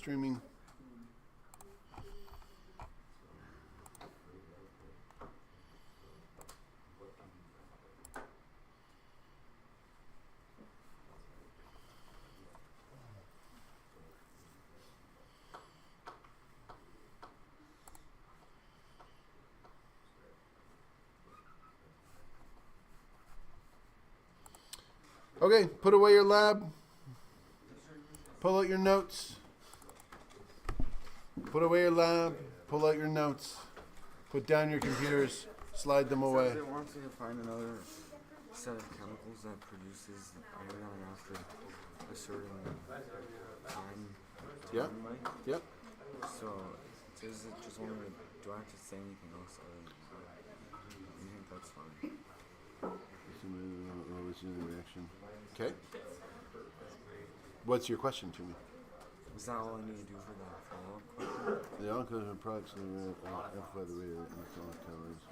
streaming. Okay, put away your lab. Pull out your notes. Put away your lab. Pull out your notes. Put down your computers. Slide them away. It wants you to find another set of chemicals that produces iodine after a certain time. Yep. Yep. So, does it just want me to, do I have to say anything else other than that? I think that's fine. Reaction. Okay. What's your question to me? Is that all I need to do for the follow-up question? The oncology products amplify the rate of metabolic calories.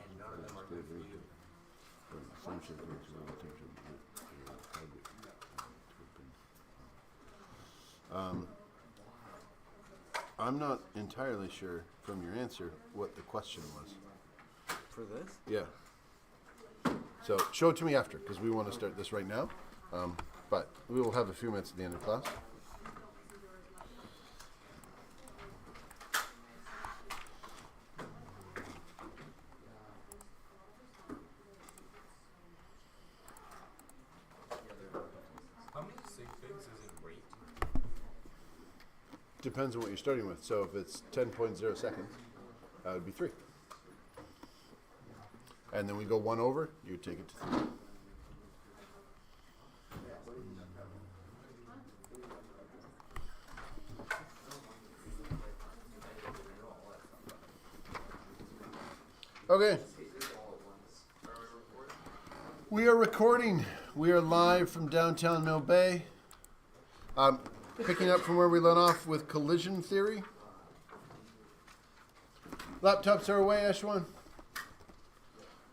I'm not entirely sure from your answer what the question was. For this? Yeah. So show it to me after, because we want to start this right now. But we will have a few minutes at the end of class. How many sig figs is it rate? Depends on what you're starting with. So if it's 10.0 seconds, that would be 3. And then we go 1 over, you take it to 3. Okay. We are recording. We are live from downtown Mill Bay. Picking up from where we left off with collision theory. Laptops are away, Eshwan.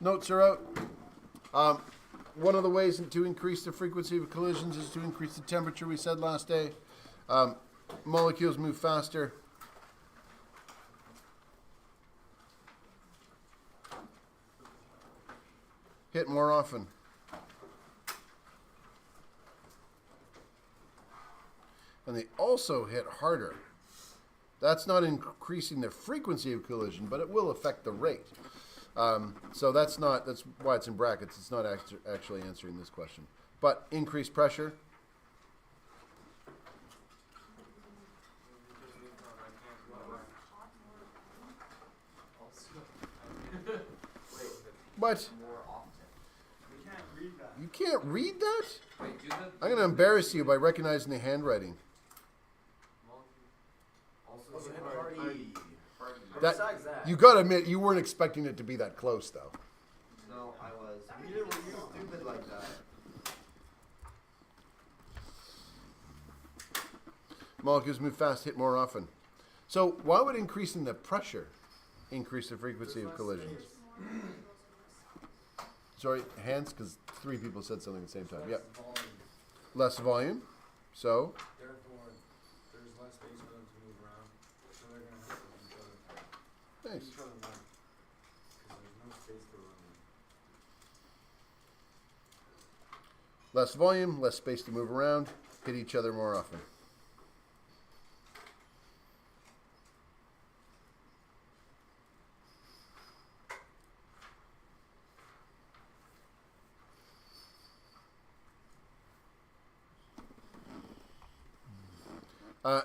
Notes are out. One of the ways to increase the frequency of collisions is to increase the temperature, we said last day. Molecules move faster. Hit more often. And they also hit harder. That's not increasing the frequency of collision, but it will affect the rate. So that's why it's in brackets. It's not actually answering this question. But increased pressure. What? You can't read that? I'm going to embarrass you by recognizing the handwriting. You got to admit, you weren't expecting it to be that close, though. No, I was. You were stupid like that. Molecules move fast, hit more often. So why would increasing the pressure increase the frequency of collisions? Sorry, hands, because 3 people said something at the same time. Yep. Less volume. So? Therefore, there's less space for them to move around, so they're going to hit each other. Nice. Each other more. Because there's no space to run in. Less volume, less space to move around, hit each other more often.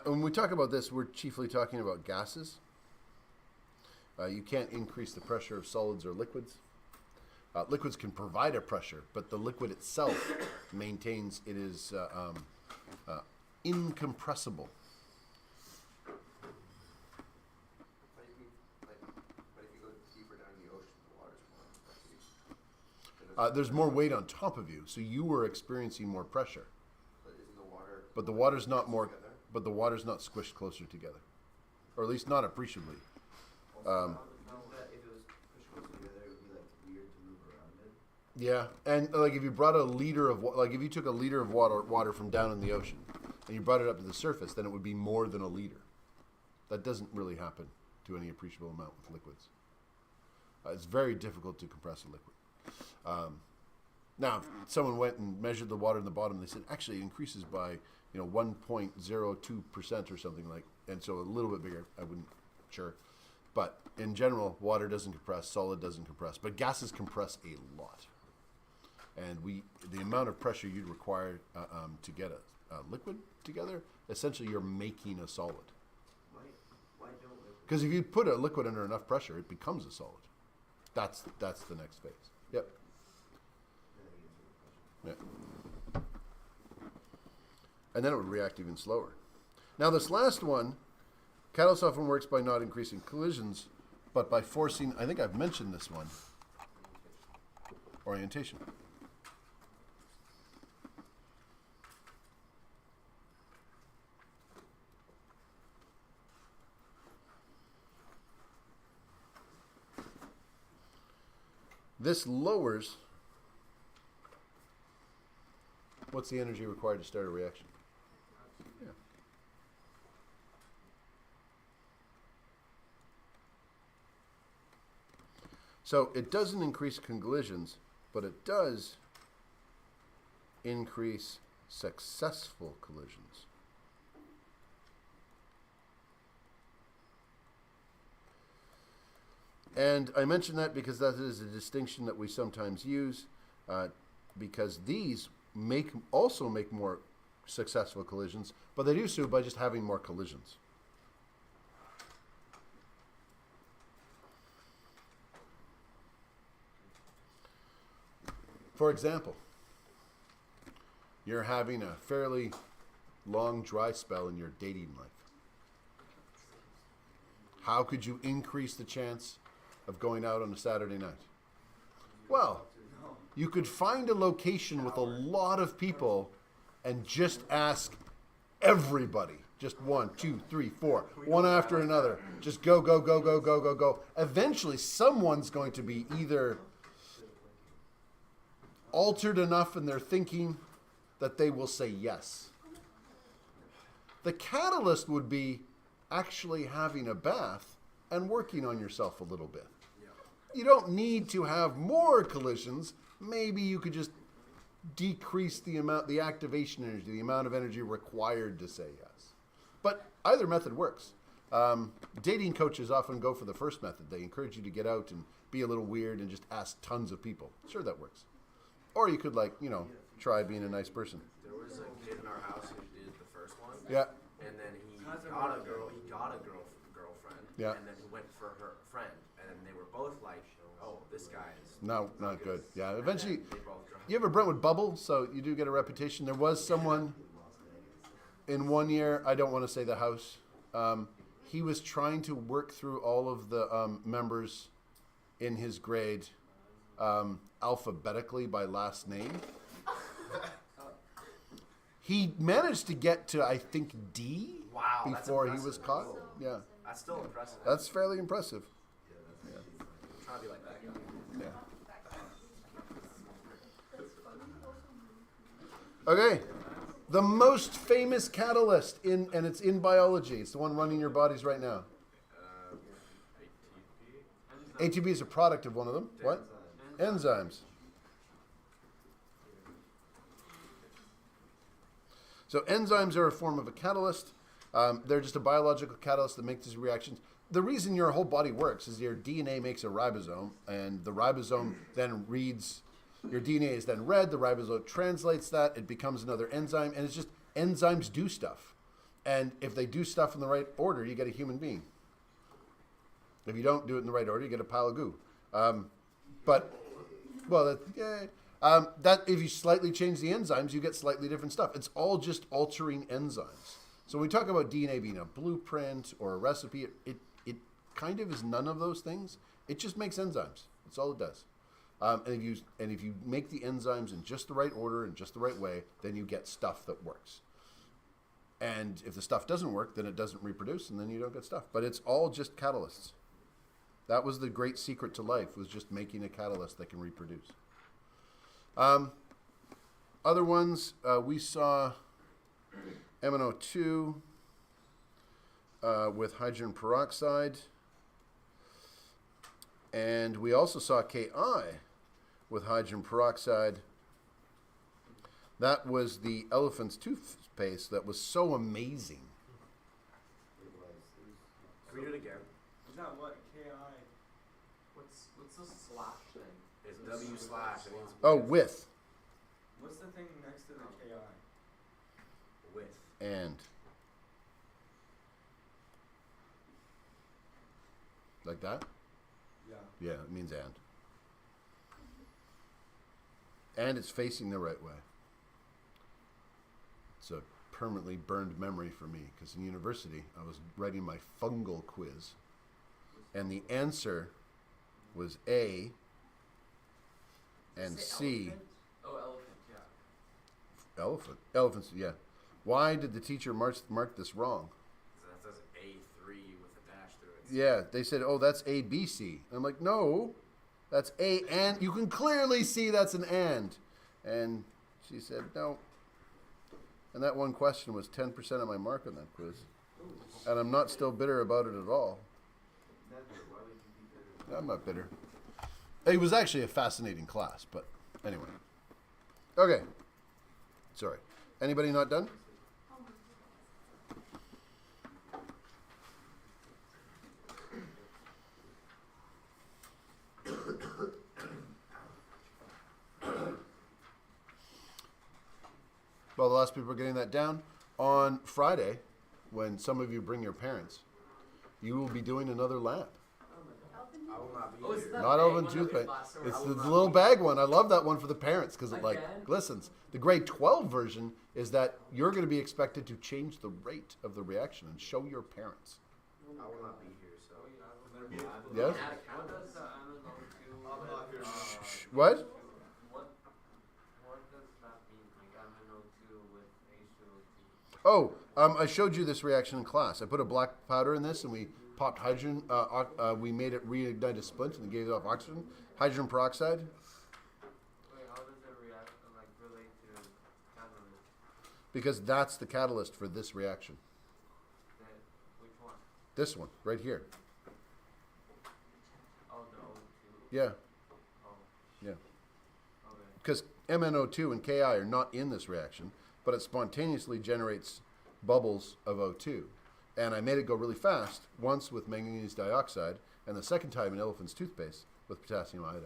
When we talk about this, we're chiefly talking about gases. You can't increase the pressure of solids or liquids. Liquids can provide a pressure, but the liquid itself maintains it is incompressible. But if you go deeper down in the ocean, the water's more compressive. There's more weight on top of you, so you were experiencing more pressure. But isn't the water? But the water's not more. Together? But the water's not squished closer together, or at least not appreciably. If it was pushed closer together, it would be like weird to move around it. Yeah, and like if you brought a liter of like if you took a liter of water from down in the ocean and you brought it up to the surface, then it would be more than a liter. That doesn't really happen to any appreciable amount with liquids. It's very difficult to compress a liquid. Now, if someone went and measured the water in the bottom, they said actually it increases by 1.02% or something like, and so a little bit bigger. I wouldn't, sure, but in general, water doesn't compress, solid doesn't compress, but gases compress a lot. And the amount of pressure you'd require to get a liquid together, essentially you're making a solid. Why don't liquids? Because if you put a liquid under enough pressure, it becomes a solid. That's the next phase. Yep. Yeah. And then it would react even slower. Now this last one, catalyst often works by not increasing collisions, but by forcing, I think I've mentioned this one, orientation. This lowers, what's the energy required to start a reaction? Yeah. So it doesn't increase collisions, but it does increase successful collisions. And I mention that because that is a distinction that we sometimes use, because these also make more successful collisions, but they do so by just having more collisions. For example, you're having a fairly long dry spell in your dating life. How could you increase the chance of going out on a Saturday night? Well, you could find a location with a lot of people and just ask everybody. Just 1, 2, 3, 4, one after another. Just go, go, go, go, go, go, go. Eventually, someone's going to be either altered enough in their thinking that they will say yes. The catalyst would be actually having a bath and working on yourself a little bit. You don't need to have more collisions. Maybe you could just decrease the activation energy, the amount of energy required to say yes. But either method works. Dating coaches often go for the first method. They encourage you to get out and be a little weird and just ask tons of people. Sure, that works. Or you could, try being a nice person. There was a kid in our house who did the first one. Yeah. And then he got a girlfriend. Yeah. And then he went for her friend, and then they were both like, "Oh, this guy is No, not good. Yeah, And eventually, then they both dropped. you ever Brentwood bubble, so you do get a reputation. There was someone in one year, I don't want to say the house, he was trying to work through all of the members in his grade alphabetically by last name. He managed to get to, I think, D Wow, that's before he impressive. was caught. Yeah, That's still impressive. that's fairly impressive. I'm trying to be like that guy. Yeah. Okay, the most famous catalyst and it's in biology. It's the one running your bodies right now. ATP is a product of one of them. What? Enzymes. So enzymes are a form of a catalyst. They're just a biological catalyst that makes these reactions. The reason your whole body works is your DNA makes a ribosome, and the ribosome then reads, your DNA is then read, the ribosome translates that, it becomes another enzyme, and it's just, enzymes do stuff. And if they do stuff in the right order, you get a human being. If you don't do it in the right order, you get a pile of goo. That if you slightly change the enzymes, you get slightly different stuff. It's all just altering enzymes. So when we talk about DNA being a blueprint or a recipe, it kind of is none of those things. It just makes enzymes. That's all it does. And if you make the enzymes in just the right order and just the right way, then you get stuff that works. And if the stuff doesn't work, then it doesn't reproduce, and then you don't get stuff. But it's all just catalysts. That was the great secret to life, was just making a catalyst that can reproduce. Other ones, we saw MnO2. with hydrogen peroxide. And we also saw Ki with hydrogen peroxide. That was the elephant's toothpaste that was so amazing. It was. Can we do it again? Is that what KI? What's the slash thing? It's W slash. It means Oh, with What's the thing next to the KI? with. and. Like that? Yeah. Yeah, it means and. And it's facing the right way. It's a permanently burned memory for me because in university I was writing my fungal quiz and the answer was A and C. Elephant? Oh, elephant, yeah. Elephant. Elephants, yeah. Why did the teacher mark this wrong? So that says A3 with a dash through it. Yeah, they said, oh, that's A, B, C. And I'm like, no, that's A and. You can clearly see that's an and. And she said, no. And that one question was 10% of my mark on that quiz. And I'm not still bitter about it at all. Never. Why would you be bitter? I'm not bitter. It was actually a fascinating class, but anyway. Okay. Sorry. Anybody not done? Well, the last people are getting that down. On Friday, when some of you bring your parents, you will be doing another lab. I will not be Oh, is here. that Not big Elvin one that we toothpaste. last summer? It's I the will not little be- bag one. I love that one for the parents because it like Again? glistens. The grade 12 version is that you're going to be expected to change the rate of the reaction and show your parents. I will not be here, so. Yes? What does the MnO2 I'm not here. What? what does that mean? Like MnO2 with H2O2? Oh, I showed you this reaction in class. I put a black powder in this and we popped hydrogen. We made it reignite a splint and gave it off oxygen. Hydrogen peroxide. Wait, how does it react like relate to catalyst? Because that's the catalyst for this reaction. Which one? This one, right here. Oh, the O2. Yeah, Oh, yeah. okay. Because MnO2 and Ki are not in this reaction, but it spontaneously generates bubbles of O2. And I made it go really fast, once with manganese dioxide, and the second time in elephant's toothpaste with potassium iodide.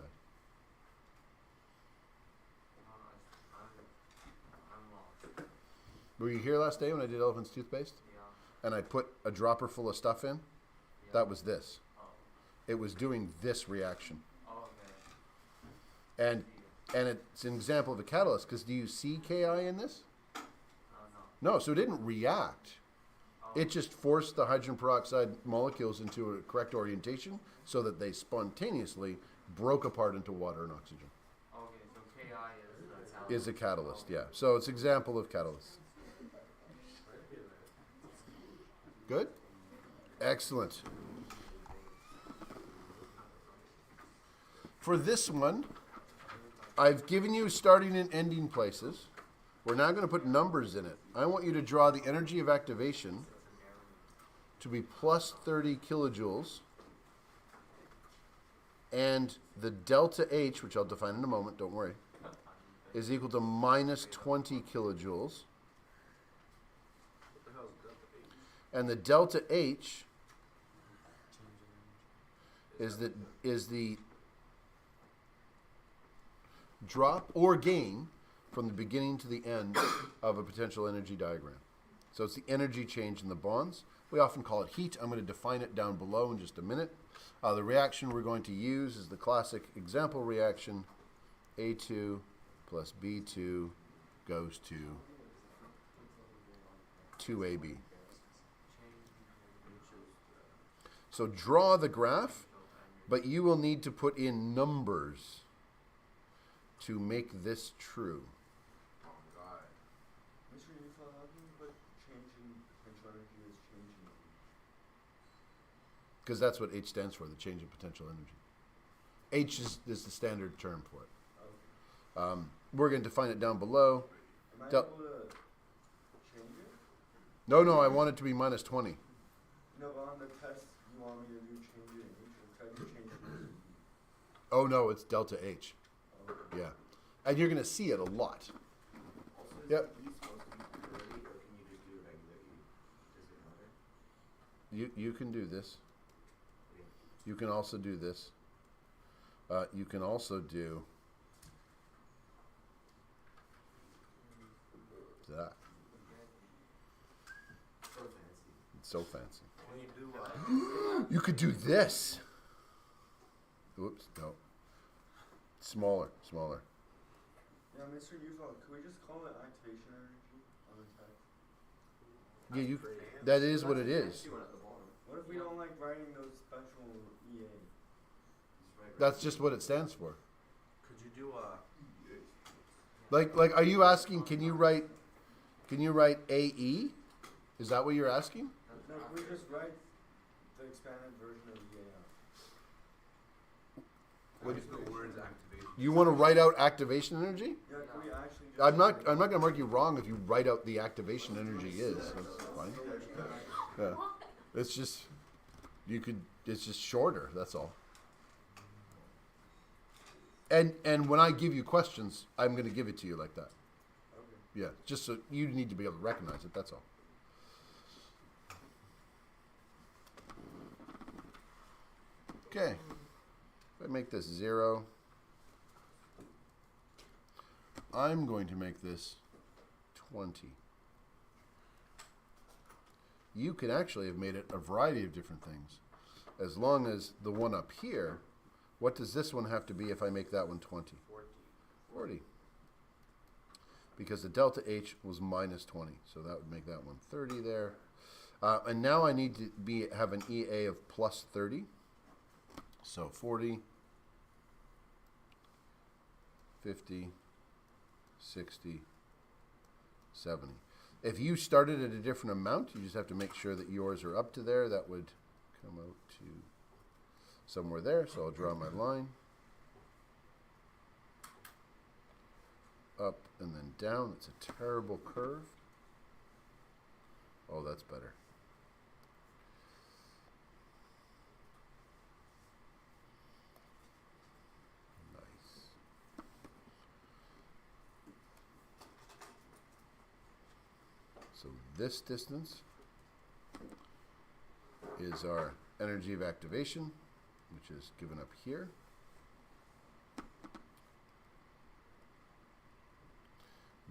I'm lost. Were you here last day when I did elephant's toothpaste? Yeah. And I put a dropper full of stuff in? Yeah. That was this. Oh. It was doing this reaction. Oh, okay. And it's an example of a catalyst, because do you see Ki in this? No. No, so it didn't react. It just forced the hydrogen peroxide molecules into a correct orientation so that they spontaneously broke apart into water and oxygen. Okay, so Ki is the catalyst. Is a catalyst, yeah. So it's example of catalyst. Good? Excellent. For this one, I've given you starting and ending places. We're now going to put numbers in it. I want you to draw the energy of activation to be plus 30 kilojoules, and the delta H, which I'll define in a moment, don't worry, is equal to minus 20 kilojoules. And the delta H is the drop or gain from the beginning to the end of a potential energy diagram. So it's the energy change in the bonds. We often call it heat. I'm going to define it down below in just a minute. The reaction we're going to use is the classic example reaction. A2 plus B2 goes to 2AB. So draw the graph, but you will need to put in numbers to make this true. Mr. Utah, how can you put changing potential energy as changing? Because that's what H stands for, the change in potential energy. H is the standard term for it. Okay. We're going to define it down below. Am I Del- able to change it? No, I want it to be minus 20. the test you want me to do, change it in H, or could I just change it in E? Oh no, it's delta H. Okay. Yeah, and you're gonna see it a lot. Also, is Yep. the E supposed to be 30, or can you just do regular E? Does it matter? You can do this. You can also do this. You can also do that. So fancy. It's so fancy. When you do, You could do this. Oops, no. Smaller, smaller. Yeah, Mr. Yuzal, could we just call it activation energy on the text? Yeah, you. That is what it is. fancy one at the bottom. What if we don't like writing those special EA? Just regular. That's just what it stands for. Could you do a? Like, are you asking? Can you write AE? Is that what you're asking? No, can we just write the expanded version of EAF? What- Just the words activation. You want to write out activation energy? Yeah, can we actually just I'm not going to mark you wrong if you write out the activation energy is. That's fine. Yeah. It's just it's just shorter, that's all. And when I give you questions, I'm going to give it to you like that. Okay. Yeah, just so you need to be able to recognize it, that's all. Okay. If I make this 0, I'm going to make this 20. You can actually have made it a variety of different things. As long as the one up here, what does this one have to be if I make that one 20? 40. Because the delta H was minus 20, so that would make that one 30 there. And now I need to have an EA of plus 30. So 40, 50, 60, 70. If you started at a different amount, you just have to make sure that yours are up to there. That would come out to somewhere there. So I'll draw my line. Up and then down. It's a terrible curve. Oh, that's better. Nice. So this distance is our energy of activation, which is given up here.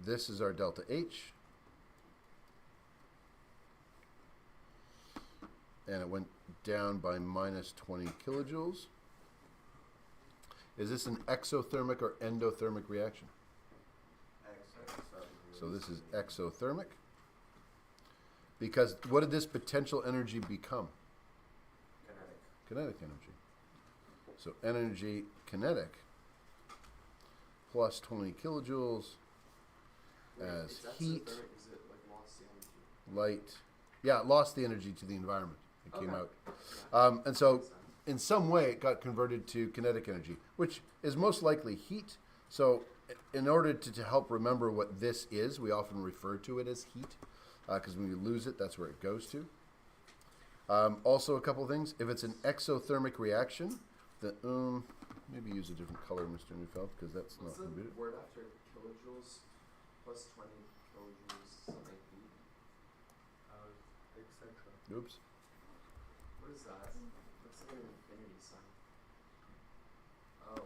This is our delta H. And it went down by minus 20 kilojoules. Is this an exothermic or endothermic reaction? So this is exothermic. Because what did this potential energy become? Kinetic energy. So energy kinetic plus 20 kilojoules as heat, Is it like lost the energy? light. Yeah, it lost the energy to the environment. It came Okay. out. And so in some way it got converted to kinetic energy, which is most likely heat. So in order to help remember what this is, we often refer to it as heat, because when you lose it, that's where it goes to. Also, a couple of things. If it's an exothermic reaction, then maybe use a different color, Mr. Neufeld, because that's What's not the good. word after kilojoules? Plus 20 kilojoules, something heat. Etc. Oops. What is that? Looks like an infinity sign. Oh,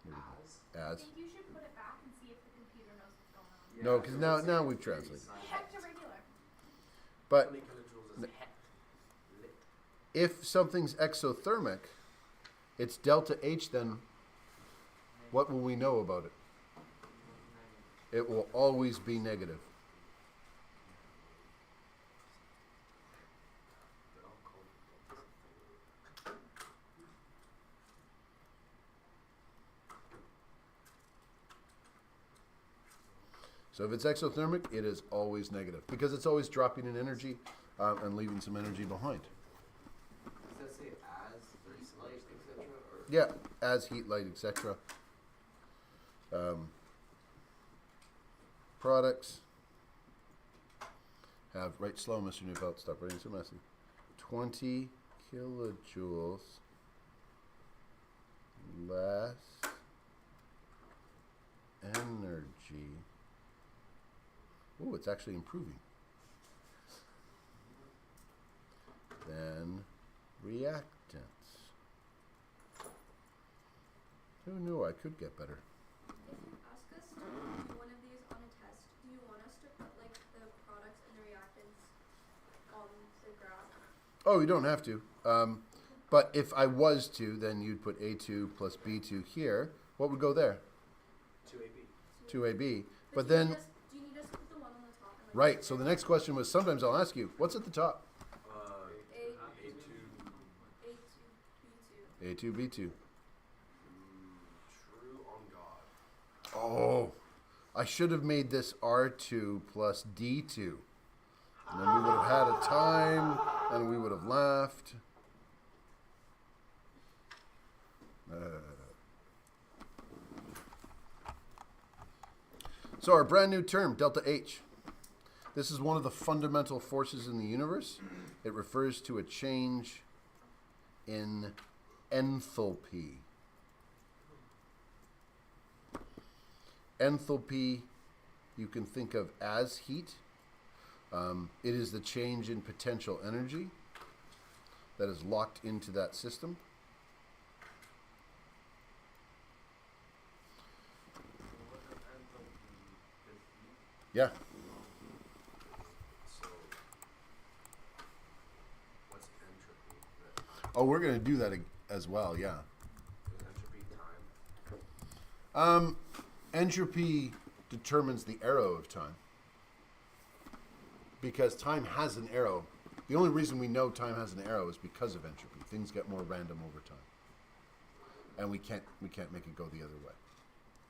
Maybe. as? As. I think you should put it back and see if the computer knows what's going on. Yeah, No, it 'cause looks now- like now an we've infinity translated. sign. Heck to regular. But 20 kilojoules is heck. Lit. if something's exothermic, it's delta H, then what will we know about it? It will always be negative. They're all cold. So if it's exothermic, it is always negative because it's always dropping in energy and leaving some energy behind. Does that say as, heat, light, etc.? Or Yeah, as heat, light, etc. Products have, write slow, Mr. Neufeld, stop writing so messy. 20 kilojoules less energy. Oh, it's actually improving. Than reactants. Who knew I could get better? Ask us to do one of these on a test. Do you want us to put like the products and the reactants on the graph? Oh, you don't have to. But if I was to, then you'd put A2 plus B2 here. What would go there? 2AB. 2AB. But do you then, need us- do you need us to put the one on the top? And, like, right, so the next question was, sometimes I'll ask you, what's at the top? A2, B2. A2, B2. True on God. Oh, I should have made this R2 plus D2. And then we would have had a time, and we would have laughed. So our brand new term, delta H. This is one of the fundamental forces in the universe. It refers to a change in enthalpy. Enthalpy you can think of as heat. It is the change in potential energy that is locked into that system. Yeah. So, what's entropy? Oh, we're going to do that as well, yeah. Is entropy time? Entropy determines the arrow of time. Because time has an arrow. The only reason we know time has an arrow is because of entropy. Things get more random over time. And we can't make it go the other way.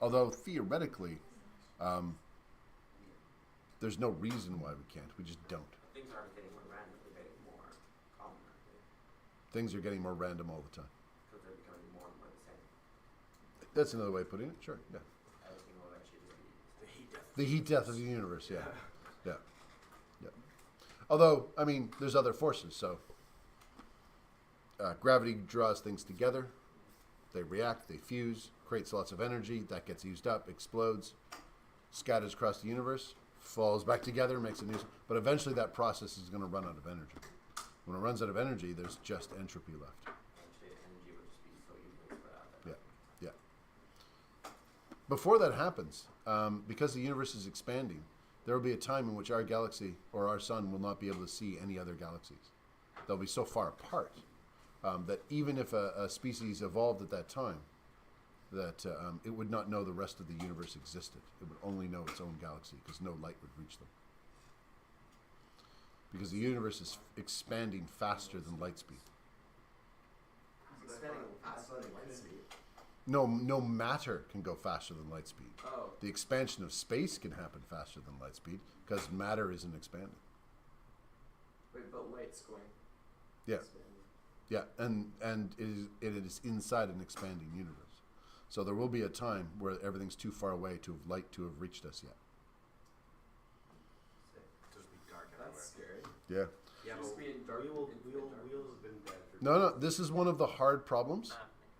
Although theoretically, there's no reason why we can't. We just don't. Things aren't getting more random, they're getting more common, aren't they? Things are getting more random all the time. Because they're becoming more and more the same. That's another way of putting it. Sure, yeah. Everything will eventually just be The heat death. The heat death of the universe, yeah. Yeah. Yeah. Although, I mean, there's other forces. So gravity draws things together. They react, they fuse, creates lots of energy. That gets used up, explodes, scatters across the universe, falls back together, makes a new... But eventually that process is going to run out of energy. When it runs out of energy, there's just entropy left. eventually energy will just be so evenly spread out that Yeah, yeah. Before that happens, because the universe is expanding, there will be a time in which our galaxy or our sun will not be able to see any other galaxies. They'll be so far apart that even if a species evolved at that time, that it would not know the rest of the universe existed. It would only know its own galaxy because no light would reach them. Because the universe is expanding faster than light speed. expanding faster than light speed. No matter can go faster than light speed. Oh. The expansion of space can happen faster than light speed because matter isn't expanding. Wait, but light's going. Yeah, expanding. yeah, and it is inside an expanding universe. So there will be a time where everything's too far away to have light to have reached us yet. Just be dark That's everywhere. scary. Yeah. Yeah, Just but being dark. Wheels have been dead for No, this is one of the hard problems,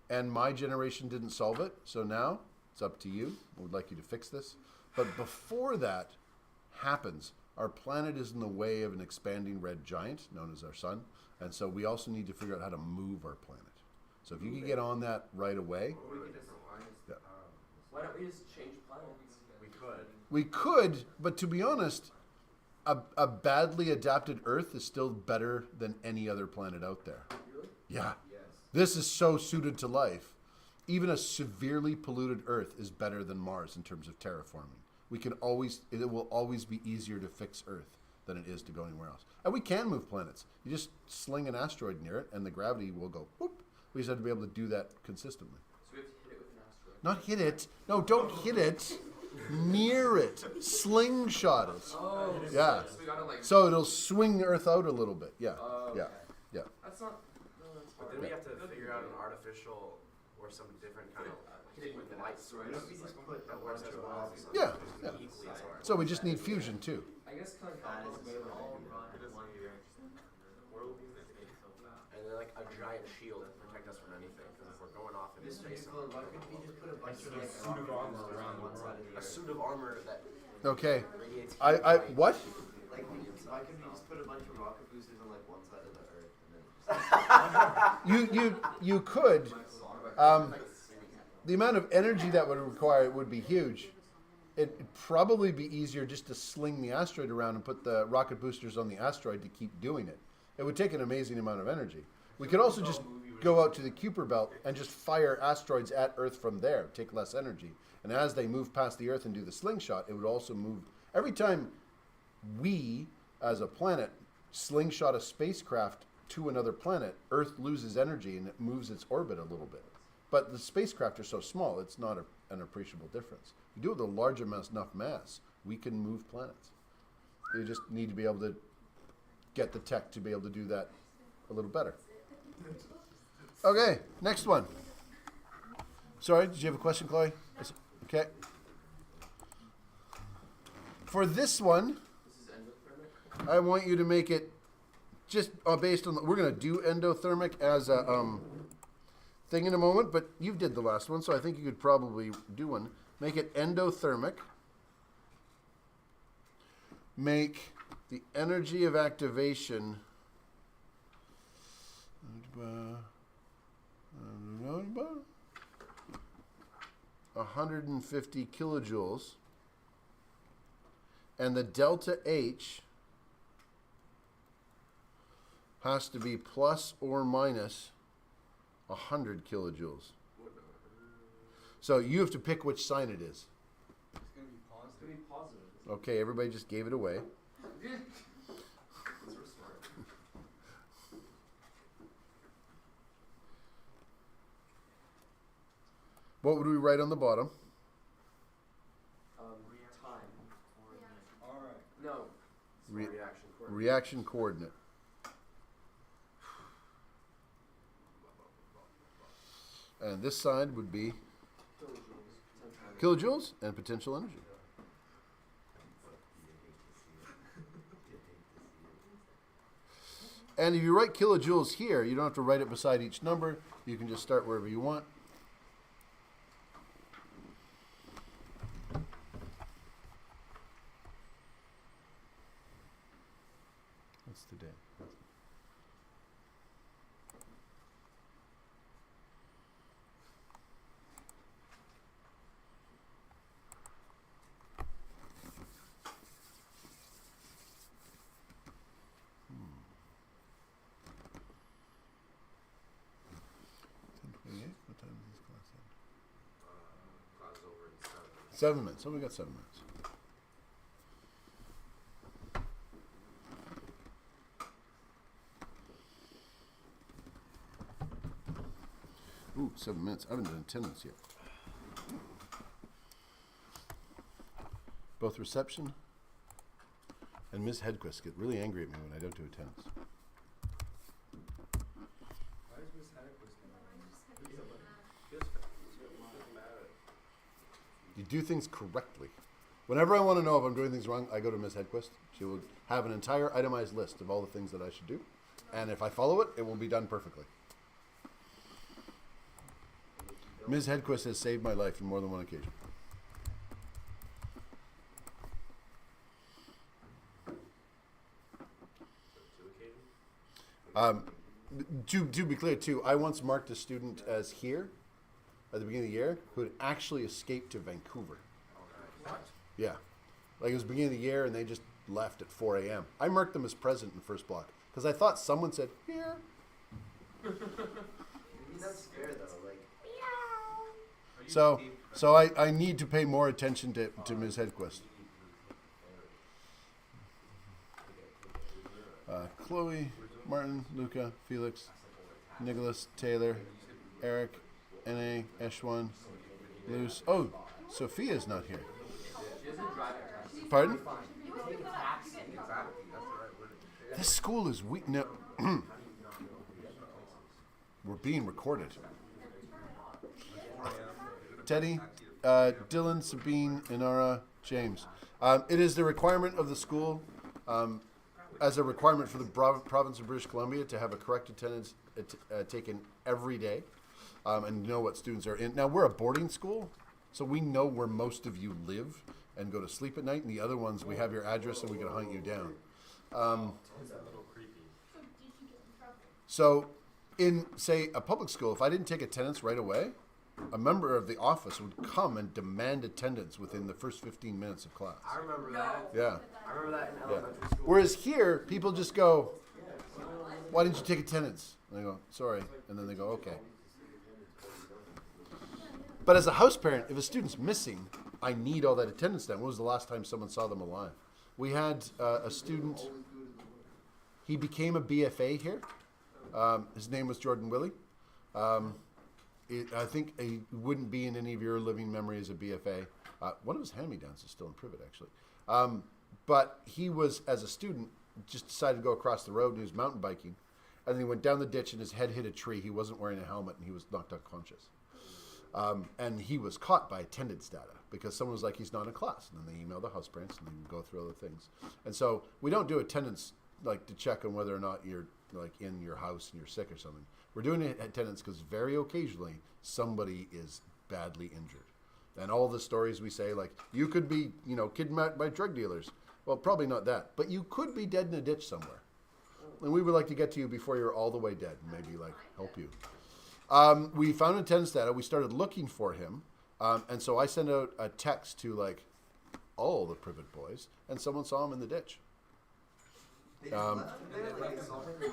and my generation didn't solve it. So now it's up to you. I would like you to fix this. But before that happens, our planet is in the way of an expanding red giant known as our sun, and so we also need to figure out how to move our planet. So if you could get on that right away, yeah. Why don't we just change planets? we could. We could, but to be honest, a badly adapted Earth is still better than any other planet out there. Really? Yeah. Yes. This is so suited to life. Even a severely polluted Earth is better than Mars in terms of terraforming. It will always be easier to fix Earth than it is to go anywhere else. And we can move planets. You just sling an asteroid near it and the gravity will go whoop. We just have to be able to do that consistently. So we have to hit it with an asteroid. Not hit it. No, don't hit it. Near it. Slingshot it. Oh. Yeah. So we gotta like. So it'll swing the Earth out a little bit. Yeah. Oh, Yeah. okay. Yeah. That's not. No, that's But hard. then we have to figure out an artificial or some different kind of Hit it with light light source source. we just put that works as well. Yeah. Yeah. Equally as hard. So we just need fusion too. I guess kind of That complicated. is all run in one direction. And then like like a giant shield to protect us from anything. Because if we're going off into Mr. space, Nicola, why couldn't we just put a bunch of a like suit of rocket armor boosters around on the one side of the a Earth? suit of armor that Okay. radiates heat I and light. what? Like, why couldn't we just put a bunch of rocket boosters on like one side of the Earth and then just You could. The amount of energy that would require would be huge. It'd probably be easier just to sling the asteroid around and put the rocket boosters on the asteroid to keep doing it. It would take an amazing amount of energy. We could also just go out to the Kuiper Belt and just fire asteroids at Earth from there, take less energy. And as they move past the Earth and do the slingshot, it would also move. Every time we, as a planet, slingshot a spacecraft to another planet, Earth loses energy and it moves its orbit a little bit. But the spacecraft are so small, it's not an appreciable difference. You do it with a large enough mass, we can move planets. You just need to be able to get the tech to be able to do that a little better. Okay, next one. Sorry, did you have a question, Chloe? Okay. For this one, I want you to make it just based on, we're going to do endothermic as a thing in a moment, but you did the last one, so I think you could probably do one. Make it endothermic. Make the energy of activation 150 kilojoules, and the delta H has to be plus or minus 100 kilojoules. So you have to pick which sign it is. It's gonna be positive. Okay, everybody just gave it away. What would we write on the bottom? Time. Alright. No. Re- Reaction coordinate. reaction coordinate. And this side would be kilojoules and potential energy. And if you write kilojoules here, you don't have to write it beside each number. You can just start wherever you want. What's the day? What time is this class end? Class is over in 7 minutes. So we got 7 minutes. Ooh, 7 minutes. I haven't done attendance yet. Both reception and Ms. Hedquist get really angry at me when I don't do attendance. Why is Miss Hedquist You do things correctly. Whenever I want to know if I'm doing things wrong, I go to Ms. Hedquist. She will have an entire itemized list of all the things that I should do. And if I follow it, it will be done perfectly. Ms. Hedquist has saved my life on more than one occasion. To be clear, too, I once marked a student as here at the beginning of the year who had actually escaped to Vancouver. What? Yeah. Like it was the beginning of the year and they just left at 4 a.m. I marked them as present in the first block because I thought someone said, here. maybe that's fair though, like So I need to pay more attention to Ms. Hedquist. Chloe, Martin, Luca, Felix, Nicholas, Taylor, Eric, N.A., Eshwan, Luce. Oh, Sophia's not here. Pardon? This school is weak. No. We're being recorded. Teddy, Dylan, Sabine, Inara, James. It is the requirement of the school, as a requirement for the province of British Columbia, to have a correct attendance taken every day, and know what students are in. Now, we're a boarding school, so we know where most of you live and go to sleep at night, and the other ones, we have your address and we can hunt you down. It's a little creepy. So did you get in trouble? So, in, say, a public school, if I didn't take attendance right away, a member of the office would come and demand attendance within the first 15 minutes of class. I remember that. Yeah. I remember that in Yeah. elementary school. Whereas here, people just go, why didn't you take attendance? And I go, sorry. And then they go, okay. But as a house parent, if a student's missing, I need all that attendance done. When was the last time someone saw them alive? We had a student, he became a BFA here. His name was Jordan Willie. I think he wouldn't be in any of your living memory as a BFA. One of his hand-me-downs is still in Privet, actually. But he was, as a student, just decided to go across the road and he was mountain biking. And then he went down the ditch and his head hit a tree. He wasn't wearing a helmet and he was knocked unconscious. And he was caught by attendance data because someone was like, he's not in class. And then they email the house parents and then go through other things. And so we don't do attendance like to check on whether or not you're like in your house and you're sick or something. We're doing attendance because very occasionally somebody is badly injured. And all the stories we say, like, you could be, kidnapped by drug dealers. Well, probably not that. But you could be dead in a ditch somewhere. And we would like to get to you before you're all the way dead and maybe, like, help you. We found attendance data. We started looking for him. And so I sent out a text to, like, all the Privet boys. And someone saw him in the ditch.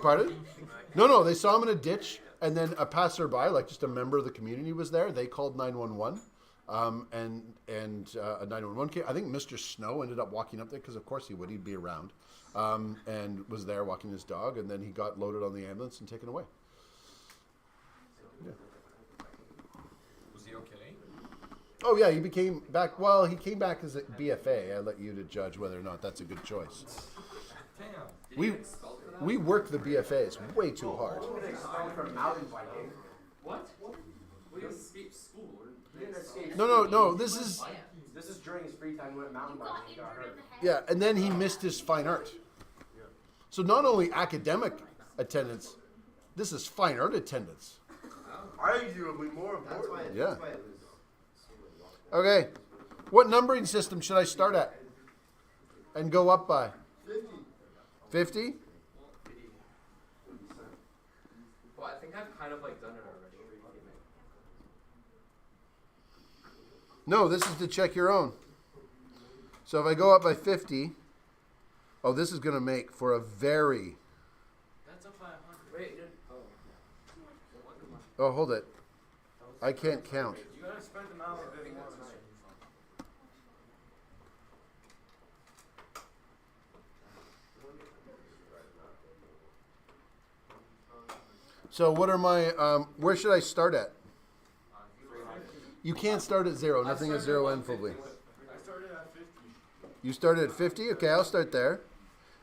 Pardon? No, they saw him in a ditch, and then a passerby, like just a member of the community, was there. They called 911, and a 911 came. I think Mr. Snow ended up walking up there because, of course, he would. He'd be around, and was there walking his dog, and then he got loaded on the ambulance and taken away. Yeah. Was he okay? Oh yeah, he came back. Well, he came back as a BFA. I let you to judge whether or not that's a good choice. Damn. We work the BFAs way too hard. From mountain biking. What? We didn't escape school. He didn't escape. No. This is This is during his free time. He went mountain You got biking. He got injured in hurt. the head. yeah, and then he missed his fine art. So not only academic attendance, this is fine art attendance. Arguably more That's important. why. Yeah. That's why it was. Okay, what numbering system should I start at and go up by? 50? Well, I think I've kind of like done it already. No, this is to check your own. So if I go up by 50, oh, this is going to make for a very... That's up by 100. Wait, Oh, hold it. I can't count. You gotta spread them out a bit more. So what are my... where should I start at? You can't start at 0. Nothing is 0 and fully. I started at 50. You started at 50? Okay, I'll start there.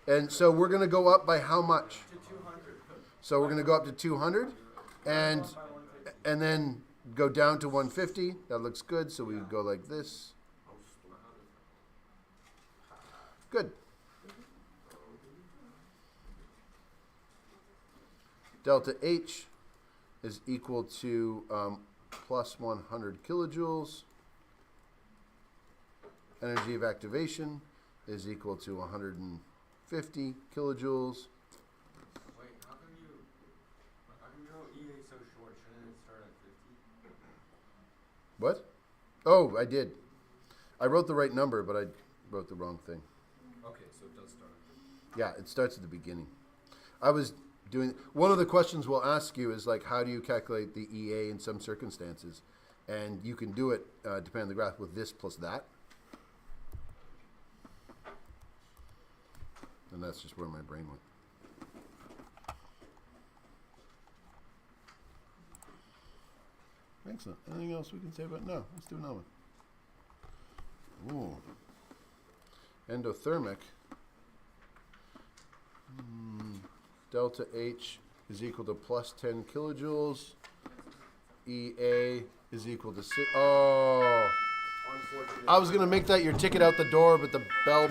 And so we're going to go up by how much? To 200. So we're going to go up to 200 and then go down to 150. That looks good. So we go like this. Good. Delta H is equal to plus 100 kilojoules. Energy of activation is equal to 150 kilojoules. Wait, how come your EA so short? Shouldn't it start at 50? What? Oh, I did. I wrote the right number, but I wrote the wrong thing. Okay, so it does start. Yeah, it starts at the beginning. I was doing one of the questions we'll ask you is like, how do you calculate the EA in some circumstances? And you can do it depending on the graph with this plus that. And that's just where my brain went. Excellent. Anything else we can say about? No, let's do another one. Ooh. Endothermic. Delta H is equal to plus 10 kilojoules. EA is equal to 6. Oh. Unfortunately. I was going to make that your ticket out the door, but the bell